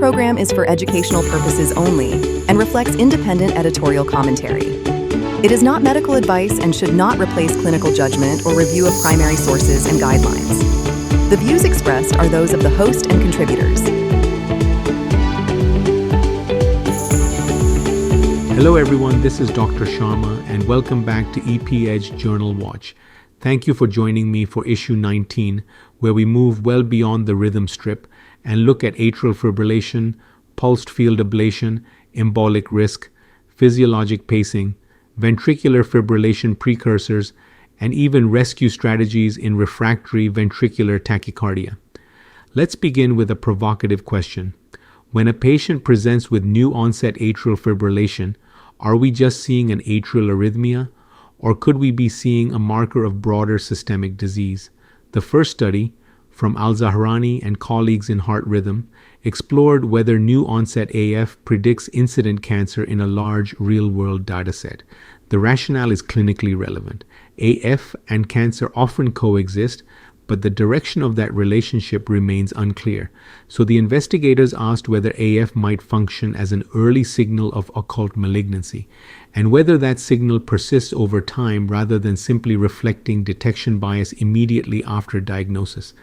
program is for educational purposes only and reflects independent editorial commentary. It is not medical advice and should not replace clinical judgment or review of primary sources and guidelines. The views expressed are those of the host and contributors. Hello everyone, this is Dr. Sharma and welcome back to EP Edge Journal Watch. Thank you for joining me for issue 19, where we move well beyond the rhythm strip and look at atrial fibrillation, pulsed field ablation, embolic risk, physiologic pacing, ventricular fibrillation precursors, and even rescue strategies in refractory ventricular tachycardia. Let's begin with a provocative question. When a patient presents with new-onset atrial fibrillation, are we just seeing an atrial arrhythmia, or could we be seeing a marker of broader systemic disease? The first study, from Al-Zahrani and colleagues in Heart Rhythm, explored whether new-onset AF predicts incident cancer in a large real-world dataset. The rationale is clinically relevant. AF and cancer often coexist, but the direction of that relationship remains unclear. So the investigators asked whether AF might function as an early signal of occult malignancy, and whether that signal persists over time rather than simply reflecting detection bias immediately after diagnosis.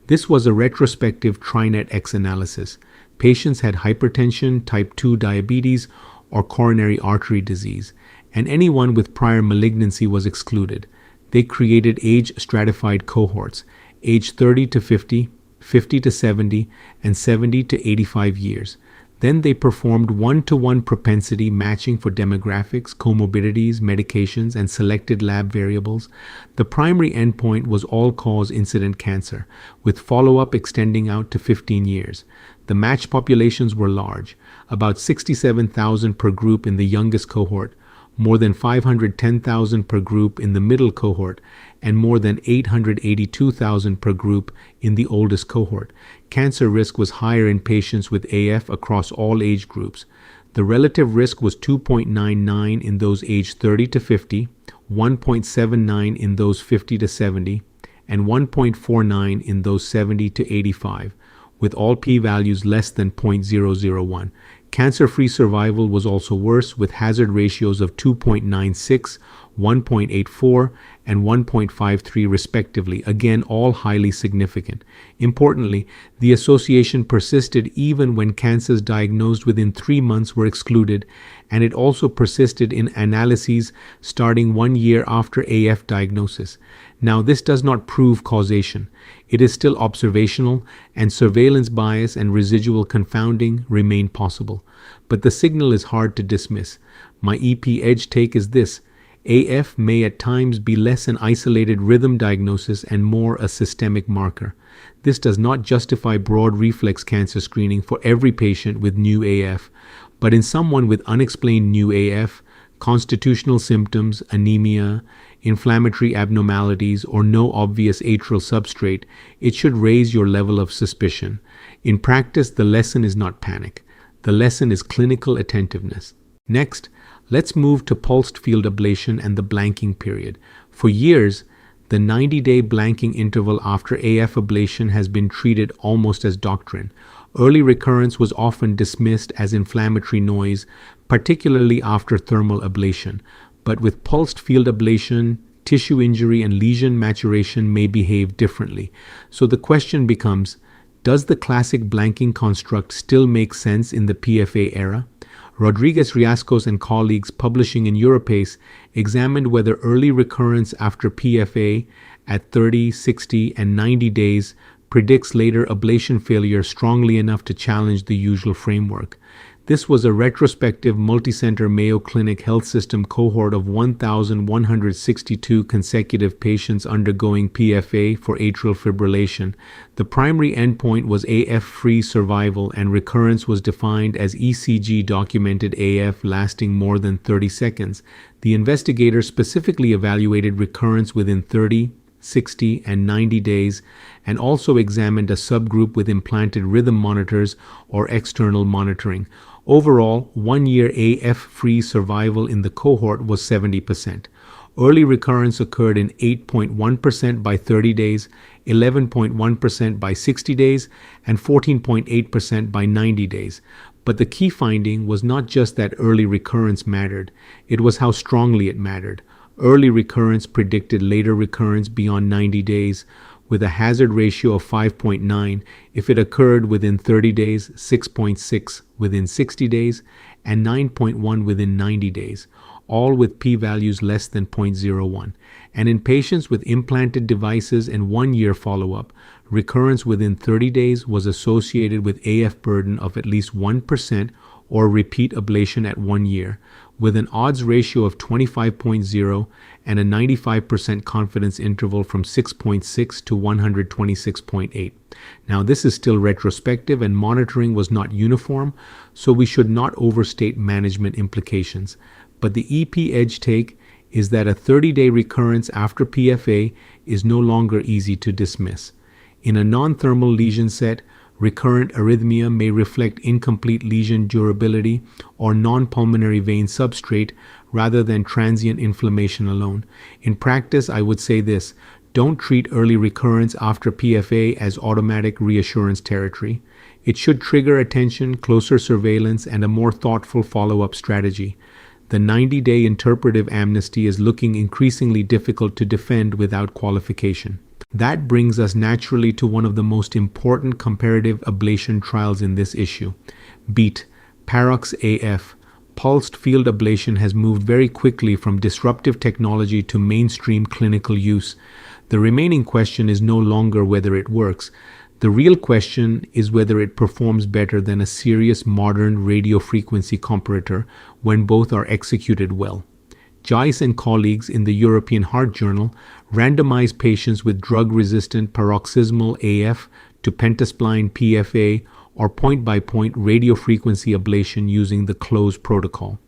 This was a retrospective TriNet-X analysis. Patients had hypertension, type 2 diabetes, or coronary artery disease, and anyone with prior malignancy was excluded. They created age-stratified cohorts, age 30 to 50, 50 to 70, and 70 to 85 years. Then they performed one-to-one propensity matching for demographics, comorbidities, medications, and selected lab variables. The primary endpoint was all-cause incident cancer, with follow-up extending out to 15 years. The matched populations were large, about 67,000 per group in the youngest cohort, more than 510,000 per group in the middle cohort, and more than 882,000 per group in the oldest cohort. Cancer risk was higher in patients with AF across all age groups. The relative risk was 2.99 in those aged 30 to 50, 1.79 in those 50 to 70, and 1.49 in those 70 to 85, with all p-values less than 0.001. Cancer-free survival was also worse, with hazard ratios of 2.96, 1.84, and 1.53 respectively, again all highly significant. Importantly, the association persisted even when cancers diagnosed within 3 months were excluded, and it also persisted in analyses starting 1 year after AF diagnosis. Now, this does not prove causation. It is still observational, and surveillance bias and residual confounding remain possible. But the signal is hard to dismiss. My EP Edge take is this: AF may at times be less an isolated rhythm diagnosis and more a systemic marker. This does not justify broad reflex cancer screening for every patient with new AF, but in someone with unexplained new AF, constitutional symptoms, anemia, inflammatory abnormalities, or no obvious atrial substrate, it should raise your level of suspicion. In practice, the lesson is not panic. The lesson is clinical attentiveness. Next, let's move to pulsed field ablation and the blanking period. For years, the 90-day blanking interval after AF ablation has been treated almost as doctrine. Early recurrence was often dismissed as inflammatory noise, particularly after thermal ablation. But with pulsed field ablation, tissue injury and lesion maturation may behave differently. So the question becomes, does the classic blanking construct still make sense in the PFA era? Rodriguez-Riascos and colleagues publishing in Europace examined whether early recurrence after PFA at 30, 60, and 90 days predicts later ablation failure strongly enough to challenge the usual framework. This was a retrospective multicenter Mayo Clinic Health System cohort of 1,162 consecutive patients undergoing PFA for atrial fibrillation. The primary endpoint was AF-free survival, and recurrence was defined as ECG-documented AF lasting more than 30 seconds. The investigators specifically evaluated recurrence within 30, 60, and 90 days, and also examined a subgroup with implanted rhythm monitors or external monitoring. Overall, 1-year AF-free survival in the cohort was 70%. Early recurrence occurred in 8.1% by 30 days, 11.1% by 60 days, and 14.8% by 90 days. But the key finding was not just that early recurrence mattered, it was how strongly it mattered. Early recurrence predicted later recurrence beyond 90 days, with a hazard ratio of 5.9 if it occurred within 30 days, 6.6 within 60 days, and 9.1 within 90 days, all with p-values less than 0.01. And in patients with implanted devices and 1-year follow-up, recurrence within 30 days was associated with AF burden of at least 1% or repeat ablation at 1 year, with an odds ratio of 25.0 and a 95% confidence interval from 6.6 to 126.8. Now, this is still retrospective and monitoring was not uniform, so we should not overstate management implications. But the EP edge take is that a 30-day recurrence after PFA is no longer easy to dismiss. In a non-thermal lesion set, recurrent arrhythmia may reflect incomplete lesion durability or non-pulmonary vein substrate rather than transient inflammation alone. In practice, I would say this: don't treat early recurrence after PFA as automatic reassurance territory. It should trigger attention, closer surveillance, and a more thoughtful follow-up strategy. The 90-day interpretive amnesty is looking increasingly difficult to defend without qualification. That brings us naturally to one of the most important comparative ablation trials in this issue. BEAT PAROX-AF. Pulsed field ablation has moved very quickly from disruptive technology to mainstream clinical use. The remaining question is no longer whether it works. The real question is whether it performs better than a serious modern radiofrequency comparator when both are executed well. Jice and colleagues in the European Heart Journal randomized patients with drug-resistant paroxysmal AF to pentaspline PFA or point-by-point radiofrequency ablation using the closed protocol.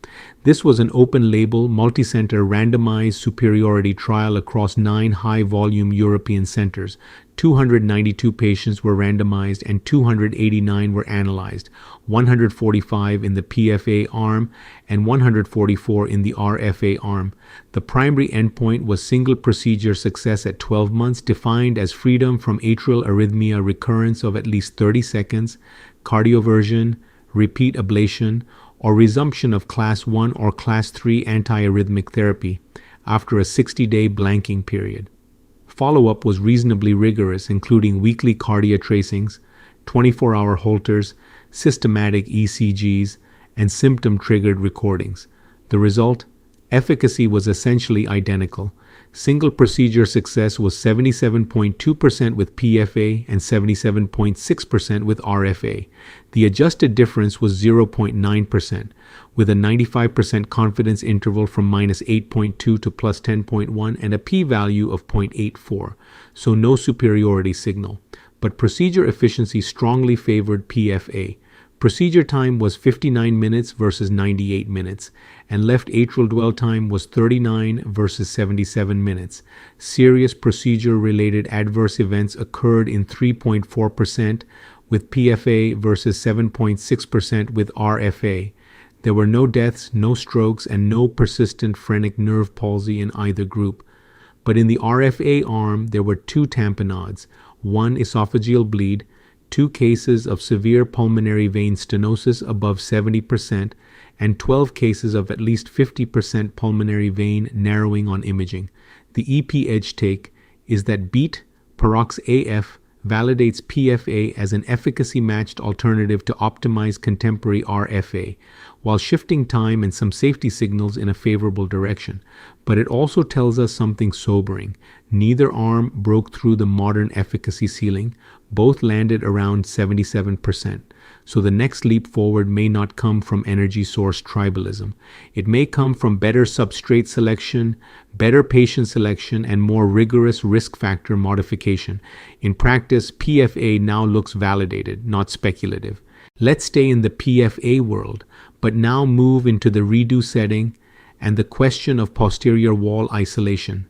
This was an open-label, multi-center randomized superiority trial across 9 high-volume European centers. 292 patients were randomized and 289 were analyzed, 145 in the PFA arm and 144 in the RFA arm. The primary endpoint was single procedure success at 12 months, defined as freedom from atrial arrhythmia recurrence of at least 30 seconds, cardioversion, repeat ablation, or resumption of Class 1 or Class 3 antiarrhythmic therapy after a 60-day blanking period. Follow-up was reasonably rigorous, including weekly cardia tracings, 24-hour Holters, systematic ECGs, and symptom-triggered recordings. The result? Efficacy was essentially identical. Single procedure success was 77.2% with PFA and 77.6% with RFA. The adjusted difference was 0.9%, with a 95% confidence interval from -8.2 to +10.1 and a p-value of 0.84, so no superiority signal. But procedure efficiency strongly favored PFA. Procedure time was 59 minutes versus 98 minutes, and left atrial dwell time was 39 versus 77 minutes. Serious procedure-related adverse events occurred in 3.4% with PFA versus 7.6% with RFA. There were no deaths, no strokes, and no persistent phrenic nerve palsy in either group. But in the RFA arm, there were 2 tamponades, 1 esophageal bleed, 2 cases of severe pulmonary vein stenosis above 70%, and 12 cases of at least 50% pulmonary vein narrowing on imaging. The EP edge take is that BEAT PAROX-AF validates PFA as an efficacy-matched alternative to optimized contemporary RFA, while shifting time and some safety signals in a favorable direction. But it also tells us something sobering. Neither arm broke through the modern efficacy ceiling. Both landed around 77%. So the next leap forward may not come from energy source tribalism. It may come from better substrate selection, better patient selection, and more rigorous risk factor modification. In practice, PFA now looks validated, not speculative. Let's stay in the PFA world, but now move into the redo setting and the question of posterior wall isolation.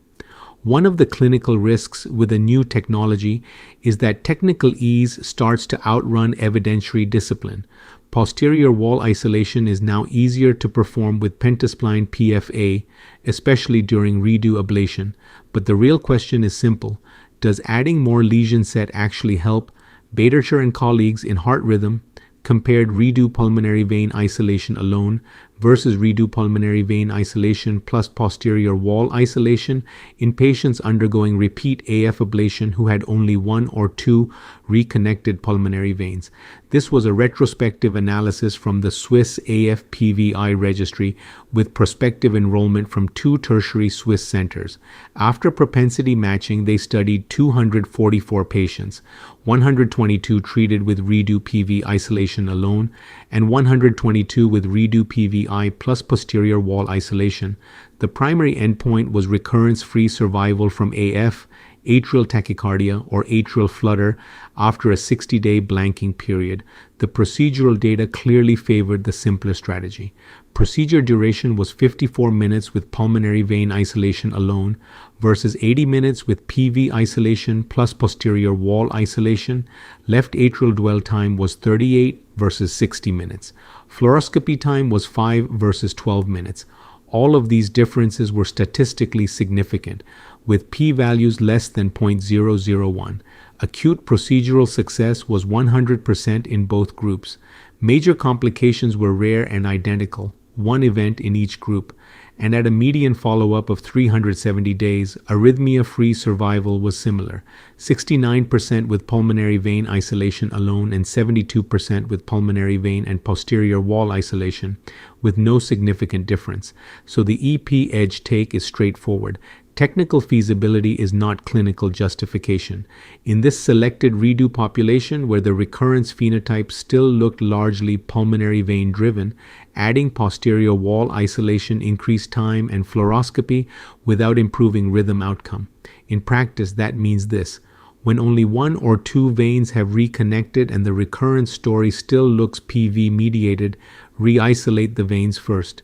One of the clinical risks with a new technology is that technical ease starts to outrun evidentiary discipline. Posterior wall isolation is now easier to perform with pentaspline PFA, especially during redo ablation. But the real question is simple. Does adding more lesion set actually help? Badercher and colleagues in Heart Rhythm compared redo pulmonary vein isolation alone versus redo pulmonary vein isolation plus posterior wall isolation in patients undergoing repeat AF ablation who had only one or two reconnected pulmonary veins. This was a retrospective analysis from the Swiss AF-PVI registry with prospective enrollment from 2 tertiary Swiss centers. After propensity matching, they studied 244 patients, 122 treated with redo PV isolation alone, and 122 with redo PVI plus posterior wall isolation. The primary endpoint was recurrence-free survival from AF, atrial tachycardia, or atrial flutter after a 60-day blanking period. The procedural data clearly favored the simpler strategy. Procedure duration was 54 minutes with pulmonary vein isolation alone versus 80 minutes with PV isolation plus posterior wall isolation. Left atrial dwell time was 38 versus 60 minutes. Fluoroscopy time was 5 versus 12 minutes. All of these differences were statistically significant, with p-values less than 0.001. Acute procedural success was 100% in both groups. Major complications were rare and identical, 1 event in each group, and at a median follow-up of 370 days, arrhythmia-free survival was similar, 69% with pulmonary vein isolation alone and 72% with pulmonary vein and posterior wall isolation, with no significant difference. So the EP edge take is straightforward. Technical feasibility is not clinical justification. In this selected redo population where the recurrence phenotype still looked largely pulmonary vein driven, adding posterior wall isolation increased time and fluoroscopy without improving rhythm outcome. In practice, that means this. When only 1 or 2 veins have reconnected and the recurrence story still looks PV mediated, re-isolate the veins first.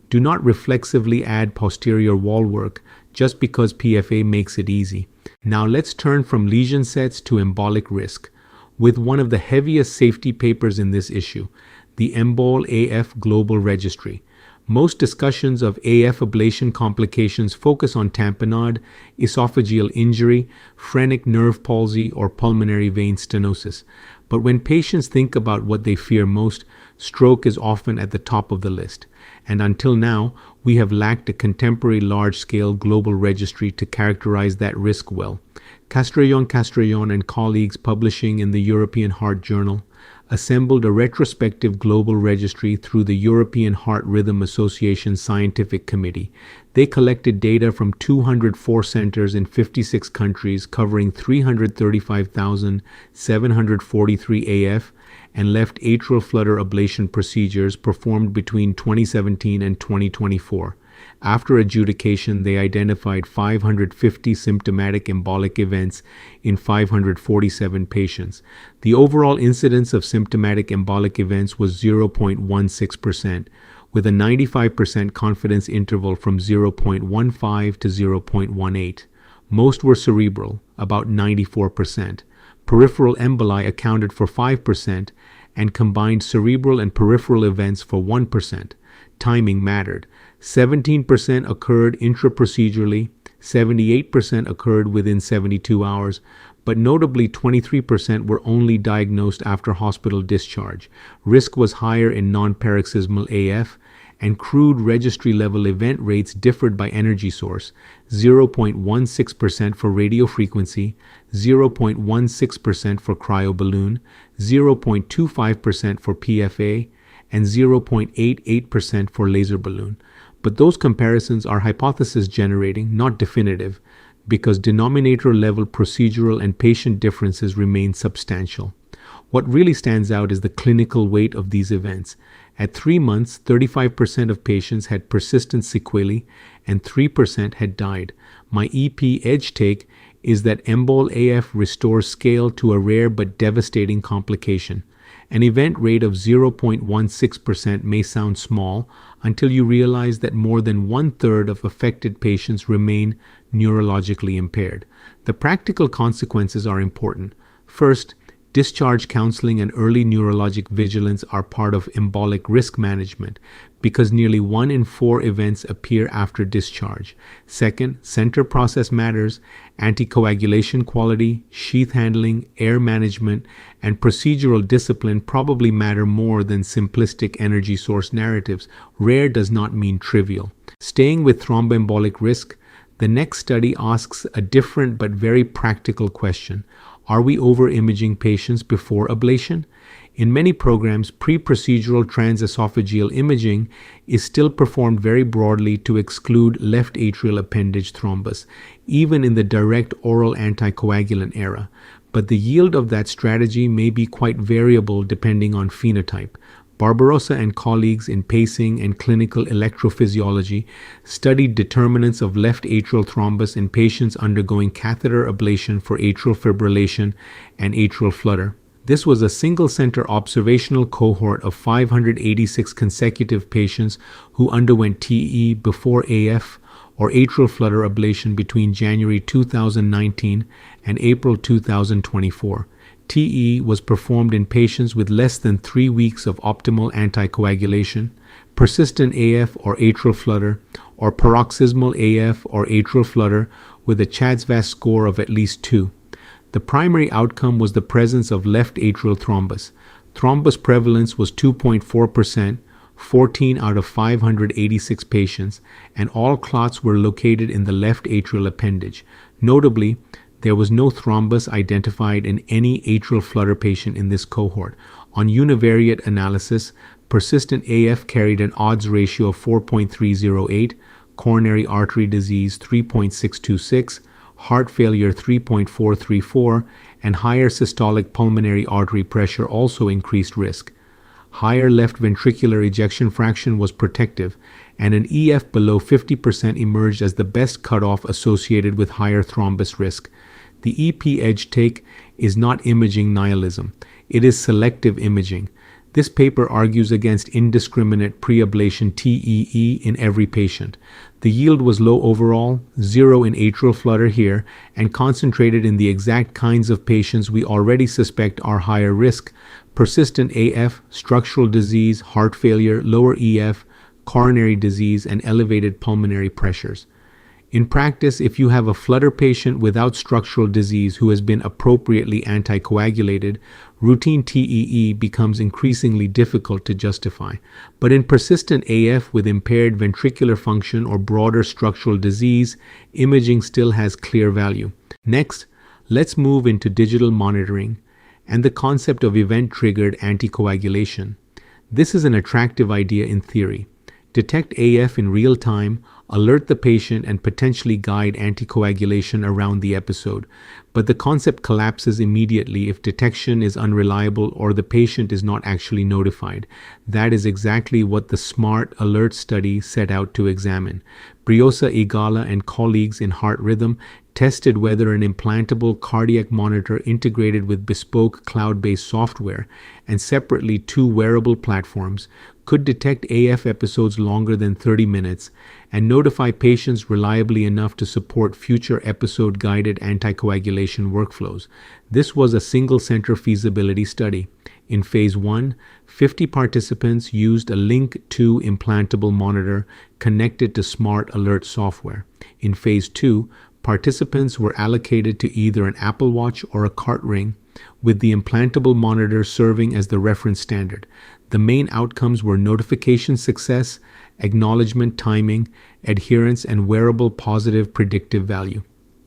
Do not reflexively add posterior wall work just because PFA makes it easy. Now let's turn from lesion sets to embolic risk, with one of the heaviest safety papers in this issue, the EMBOL-AF Global Registry. Most discussions of AF ablation complications focus on tamponade, esophageal injury, phrenic nerve palsy, or pulmonary vein stenosis. But when patients think about what they fear most, stroke is often at the top of the list. And until now, we have lacked a contemporary large-scale global registry to characterize that risk well. Castrillon and colleagues publishing in the European Heart Journal assembled a retrospective global registry through the European Heart Rhythm Association Scientific Committee. They collected data from 204 centers in 56 countries covering 335,743 AF and left atrial flutter ablation procedures performed between 2017 and 2024. After adjudication, they identified 550 symptomatic embolic events in 547 patients. The overall incidence of symptomatic embolic events was 0.16%, with a 95% confidence interval from 0.15 to 0.18. Most were cerebral, about 94%. Peripheral emboli accounted for 5%, and combined cerebral and peripheral events for 1%. Timing mattered. 17% occurred intraprocedurally, 78% occurred within 72 hours, but notably 23% were only diagnosed after hospital discharge. Risk was higher in non-paroxysmal AF, and crude registry-level event rates differed by energy source, 0.16% for radiofrequency, 0.16% for cryoballoon, 0.25% for PFA, and 0.88% for laser balloon. But those comparisons are hypothesis-generating, not definitive, because denominator-level procedural and patient differences remain substantial. What really stands out is the clinical weight of these events. At 3 months, 35% of patients had persistent sequelae and 3% had died. My EP edge take is that EMBOL-AF restores scale to a rare but devastating complication. An event rate of 0.16% may sound small until you realize that more than one-third of affected patients remain neurologically impaired. The practical consequences are important. First, discharge counseling and early neurologic vigilance are part of embolic risk management because nearly 1 in 4 events appear after discharge. Second, center process matters. Anticoagulation quality, sheath handling, air management, and procedural discipline probably matter more than simplistic energy source narratives. Rare does not mean trivial. Staying with thromboembolic risk, the next study asks a different but very practical question. Are we over-imaging patients before ablation? In many programs, pre-procedural transesophageal imaging is still performed very broadly to exclude left atrial appendage thrombus, even in the direct oral anticoagulant era. But the yield of that strategy may be quite variable depending on phenotype. Barbarossa and colleagues in pacing and clinical electrophysiology studied determinants of left atrial thrombus in patients undergoing catheter ablation for atrial fibrillation and atrial flutter. This was a single-center observational cohort of 586 consecutive patients who underwent TE before AF or atrial flutter ablation between January 2019 and April 2024. TE was performed in patients with less than 3 weeks of optimal anticoagulation, persistent AF or atrial flutter, or paroxysmal AF or atrial flutter with a CHA2DS2-VASc score of at least 2. The primary outcome was the presence of left atrial thrombus. Thrombus prevalence was 2.4%, 14 out of 586 patients, and all clots were located in the left atrial appendage. Notably, there was no thrombus identified in any atrial flutter patient in this cohort. On univariate analysis, persistent AF carried an odds ratio of 4.308, coronary artery disease 3.626, heart failure 3.434, and higher systolic pulmonary artery pressure also increased risk. Higher left ventricular ejection fraction was protective, and an EF below 50% emerged as the best cutoff associated with higher thrombus risk. The EP edge take is not imaging nihilism. It is selective imaging. This paper argues against indiscriminate pre-ablation TEE in every patient. The yield was low overall, 0 in atrial flutter here, and concentrated in the exact kinds of patients we already suspect are higher risk: persistent AF, structural disease, heart failure, lower EF, coronary disease, and elevated pulmonary pressures. In practice, if you have a flutter patient without structural disease who has been appropriately anticoagulated, routine TEE becomes increasingly difficult to justify. But in persistent AF with impaired ventricular function or broader structural disease, imaging still has clear value. Next, let's move into digital monitoring and the concept of event-triggered anticoagulation. This is an attractive idea in theory. Detect AF in real time, alert the patient, and potentially guide anticoagulation around the episode. But the concept collapses immediately if detection is unreliable or the patient is not actually notified. That is exactly what the SMART Alert study set out to examine. Briosa Igala and colleagues in Heart Rhythm tested whether an implantable cardiac monitor integrated with bespoke cloud-based software and separately 2 wearable platforms could detect AF episodes longer than 30 minutes and notify patients reliably enough to support future episode-guided anticoagulation workflows. This was a single-center feasibility study. In Phase 1, 50 participants used a Link 2 implantable monitor connected to Smart Alert software. In Phase 2, participants were allocated to either an Apple Watch or a cart ring, with the implantable monitor serving as the reference standard. The main outcomes were notification success, acknowledgement timing, adherence, and wearable positive predictive value.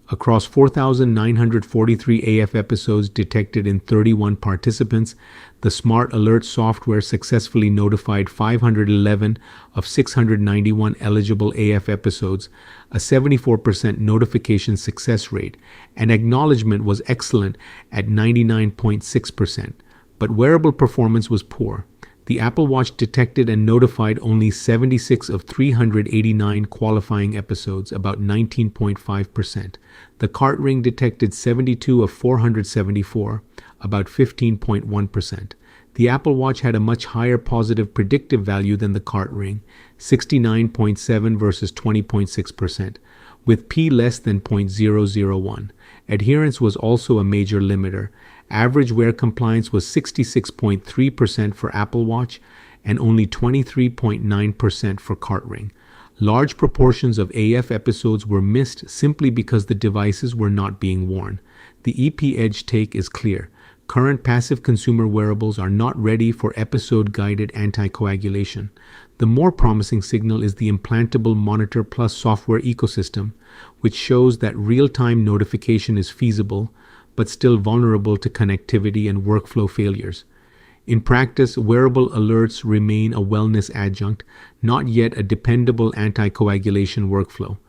Across 4,943 AF episodes detected in 31 participants, the Smart Alert software successfully notified 511 of 691 eligible AF episodes, a 74% notification success rate, and acknowledgement was excellent at 99.6%. But wearable performance was poor. The Apple Watch detected and notified only 76 of 389 qualifying episodes, about 19.5%. The cart ring detected 72 of 474, about 15.1%. The Apple Watch had a much higher positive predictive value than the cart ring, 69.7 versus 20.6%, with p less than 0.001. Adherence was also a major limiter. Average wear compliance was 66.3% for Apple Watch and only 23.9% for cart ring. Large proportions of AF episodes were missed simply because the devices were not being worn. The EP Edge take is clear. Current passive consumer wearables are not ready for episode-guided anticoagulation. The more promising signal is the implantable monitor plus software ecosystem, which shows that real-time notification is feasible, but still vulnerable to connectivity and workflow failures. In practice, wearable alerts remain a wellness adjunct, not yet a dependable anticoagulation workflow.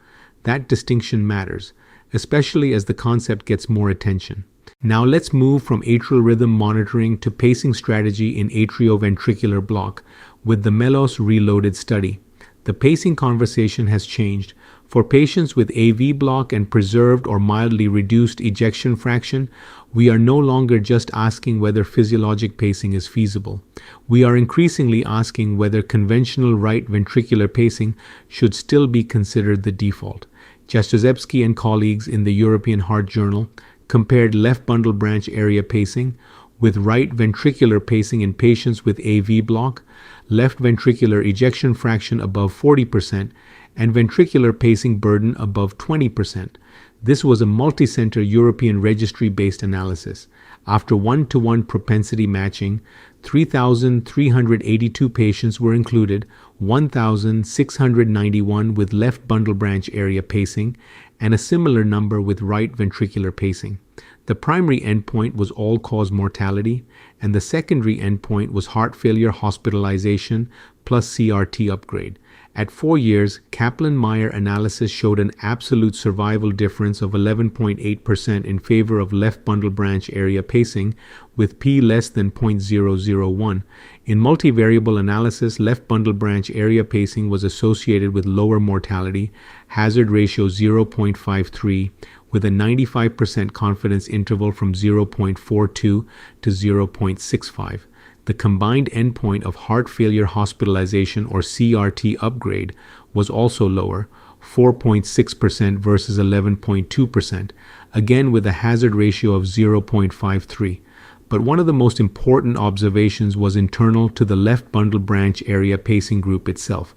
That distinction matters, especially as the concept gets more attention. Now let's move from atrial rhythm monitoring to pacing strategy in atrioventricular block with the MELOS Reloaded study. The pacing conversation has changed. For patients with AV block and preserved or mildly reduced ejection fraction, we are no longer just asking whether physiologic pacing is feasible. We are increasingly asking whether conventional right ventricular pacing should still be considered the default. Jastrzebski and colleagues in the European Heart Journal compared left bundle branch area pacing with right ventricular pacing in patients with AV block, left ventricular ejection fraction above 40%, and ventricular pacing burden above 20%. This was a multicenter European registry-based analysis. After one-to-one propensity matching, 3,382 patients were included, 1,691 with left bundle branch area pacing, and a similar number with right ventricular pacing. The primary endpoint was all-cause mortality, and the secondary endpoint was heart failure hospitalization plus CRT upgrade. At 4 years, Kaplan-Meier analysis showed an absolute survival difference of 11.8% in favor of left bundle branch area pacing, with p less than 0.001. In multivariable analysis, left bundle branch area pacing was associated with lower mortality, hazard ratio 0.53, with a 95% confidence interval from 0.42 to 0.65. The combined endpoint of heart failure hospitalization or CRT upgrade was also lower, 4.6% versus 11.2%, again with a hazard ratio of 0.53. But one of the most important observations was internal to the left bundle branch area pacing group itself.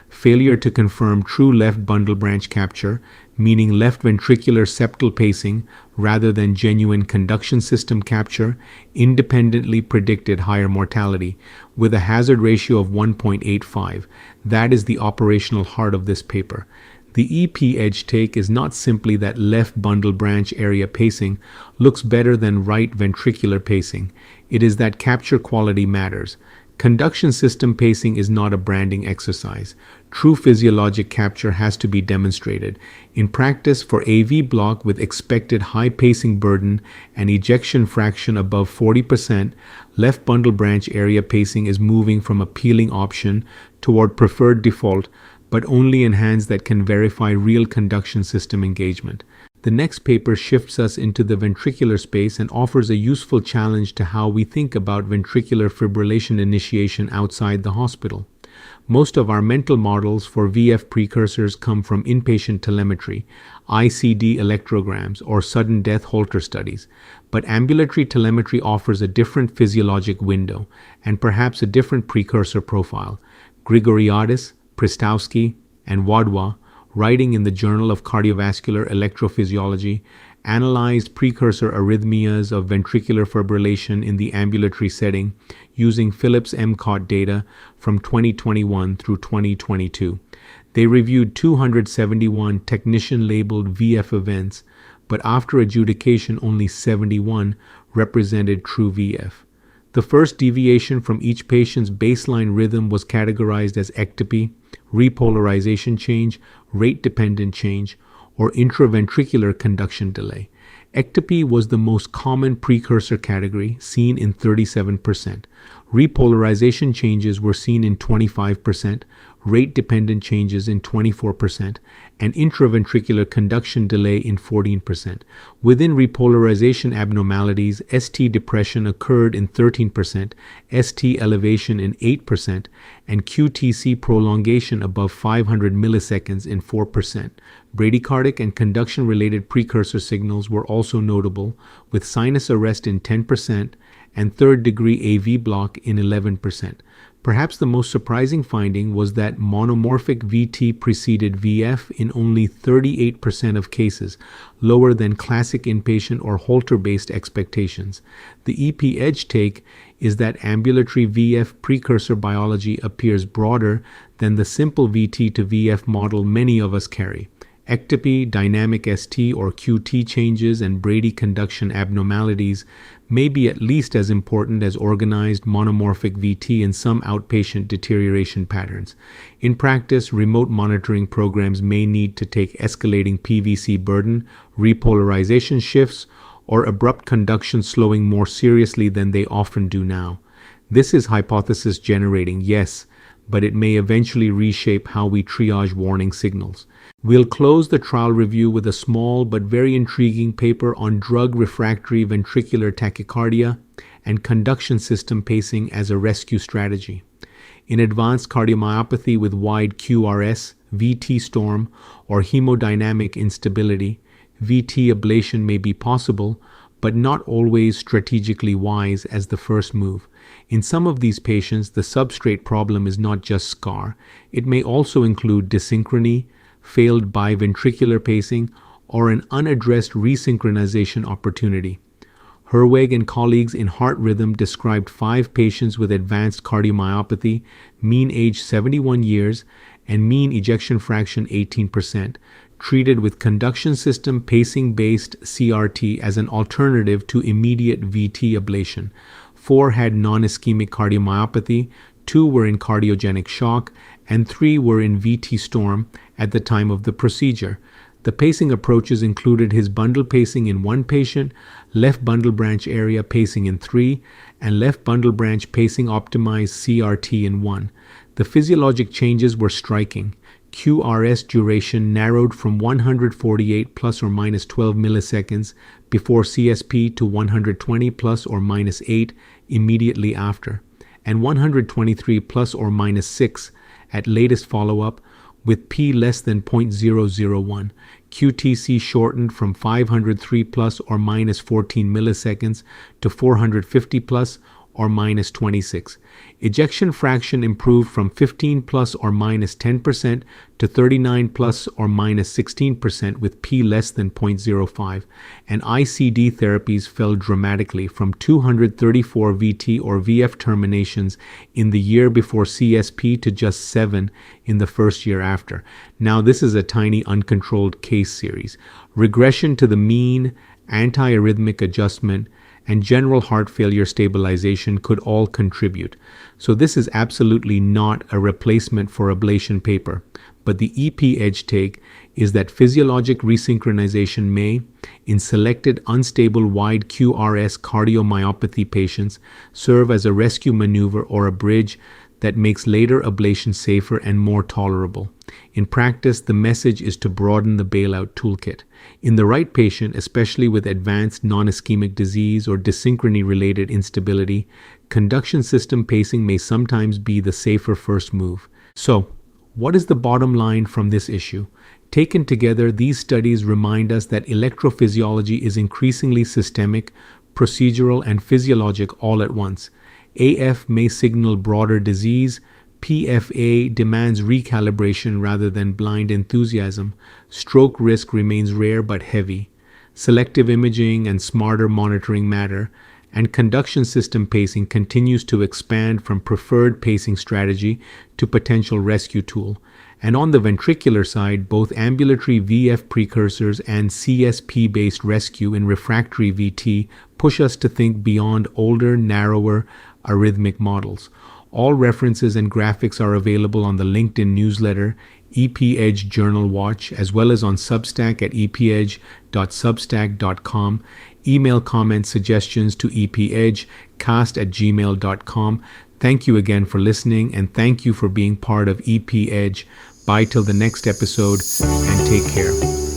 Failure to confirm true left bundle branch capture, meaning left ventricular septal pacing rather than genuine conduction system capture, independently predicted higher mortality, with a hazard ratio of 1.85. That is the operational heart of this paper. The EP Edge take is not simply that left bundle branch area pacing looks better than right ventricular pacing. It is that capture quality matters. Conduction system pacing is not a branding exercise. True physiologic capture has to be demonstrated. In practice, for AV block with expected high pacing burden and ejection fraction above 40%, left bundle branch area pacing is moving from appealing option toward preferred default, but only in hands that can verify real conduction system engagement. The next paper shifts us into the ventricular space and offers a useful challenge to how we think about ventricular fibrillation initiation outside the hospital. Most of our mental models for VF precursors come from inpatient telemetry, ICD electrograms, or sudden death Holter studies, but ambulatory telemetry offers a different physiologic window and perhaps a different precursor profile. Grigoriadis, Pristowski, and Wadhwa, writing in the Journal of Cardiovascular Electrophysiology, analyzed precursor arrhythmias of ventricular fibrillation in the ambulatory setting using Philips MCOT data from 2021 through 2022. They reviewed 271 technician-labeled VF events, but after adjudication only 71 represented true VF. The first deviation from each patient's baseline rhythm was categorized as ectopy, repolarization change, rate-dependent change, or intraventricular conduction delay. Ectopy was the most common precursor category, seen in 37%. Repolarization changes were seen in 25%, rate-dependent changes in 24%, and intraventricular conduction delay in 14%. Within repolarization abnormalities, ST depression occurred in 13%, ST elevation in 8%, and QTC prolongation above 500 milliseconds in 4%. Bradycardic and conduction-related precursor signals were also notable, with sinus arrest in 10% and third-degree AV block in 11%. Perhaps the most surprising finding was that monomorphic VT preceded VF in only 38% of cases, lower than classic inpatient or Holter-based expectations. The EP edge take is that ambulatory VF precursor biology appears broader than the simple VT to VF model many of us carry. Ectopy, dynamic ST or QT changes, and Brady conduction abnormalities may be at least as important as organized monomorphic VT in some outpatient deterioration patterns. In practice, remote monitoring programs may need to take escalating PVC burden, repolarization shifts, or abrupt conduction slowing more seriously than they often do now. This is hypothesis generating, yes, but it may eventually reshape how we triage warning signals. We'll close the trial review with a small but very intriguing paper on drug-refractory ventricular tachycardia and conduction system pacing as a rescue strategy. In advanced cardiomyopathy with wide QRS, VT storm, or hemodynamic instability, VT ablation may be possible, but not always strategically wise as the first move. In some of these patients, the substrate problem is not just scar. It may also include dysynchrony, failed biventricular pacing, or an unaddressed resynchronization opportunity. Herweg and colleagues in Heart Rhythm described 5 patients with advanced cardiomyopathy, mean age 71 years, and mean ejection fraction 18%, treated with conduction system pacing-based CRT as an alternative to immediate VT ablation. 4 had non-ischemic cardiomyopathy, 2 were in cardiogenic shock, and 3 were in VT storm at the time of the procedure. The pacing approaches included his bundle pacing in 1 patient, left bundle branch area pacing in 3, and left bundle branch pacing optimized CRT in 1. The physiologic changes were striking. QRS duration narrowed from 148 plus or minus 12 milliseconds before CSP to 120 plus or minus 8 immediately after, and 123 plus or minus 6 at latest follow-up, with P less than 0.001. QTC shortened from 503 plus or minus 14 milliseconds to 450 plus or minus 26. Ejection fraction improved from 15 plus or minus 10% to 39 plus or minus 16% with P less than 0.05, and ICD therapies fell dramatically from 234 VT or VF terminations in the year before CSP to just 7 in the first year after. Now this is a tiny uncontrolled case series. Regression to the mean, antiarrhythmic adjustment, and general heart failure stabilization could all contribute. So this is absolutely not a replacement for ablation paper, but the EP edge take is that physiologic resynchronization may, in selected unstable wide QRS cardiomyopathy patients, serve as a rescue maneuver or a bridge that makes later ablation safer and more tolerable. In practice, the message is to broaden the bailout toolkit. In the right patient, especially with advanced non-ischemic disease or dysynchrony-related instability, conduction system pacing may sometimes be the safer first move. So, what is the bottom line from this issue? Taken together, these studies remind us that electrophysiology is increasingly systemic, procedural, and physiologic all at once. AF may signal broader disease. PFA demands recalibration rather than blind enthusiasm. Stroke risk remains rare but heavy. Selective imaging and smarter monitoring matter, and conduction system pacing continues to expand from preferred pacing strategy to potential rescue tool. And on the ventricular side, both ambulatory VF precursors and CSP-based rescue in refractory VT push us to think beyond older, narrower arrhythmic models. All references and graphics are available on the LinkedIn newsletter, EP Edge Journal Watch, as well as on Substack at epedge.substack.com. Email comments, suggestions to epedgecast@gmail.com. Thank you again for listening, and thank you for being part of EP Edge. Bye till the next episode, and take care.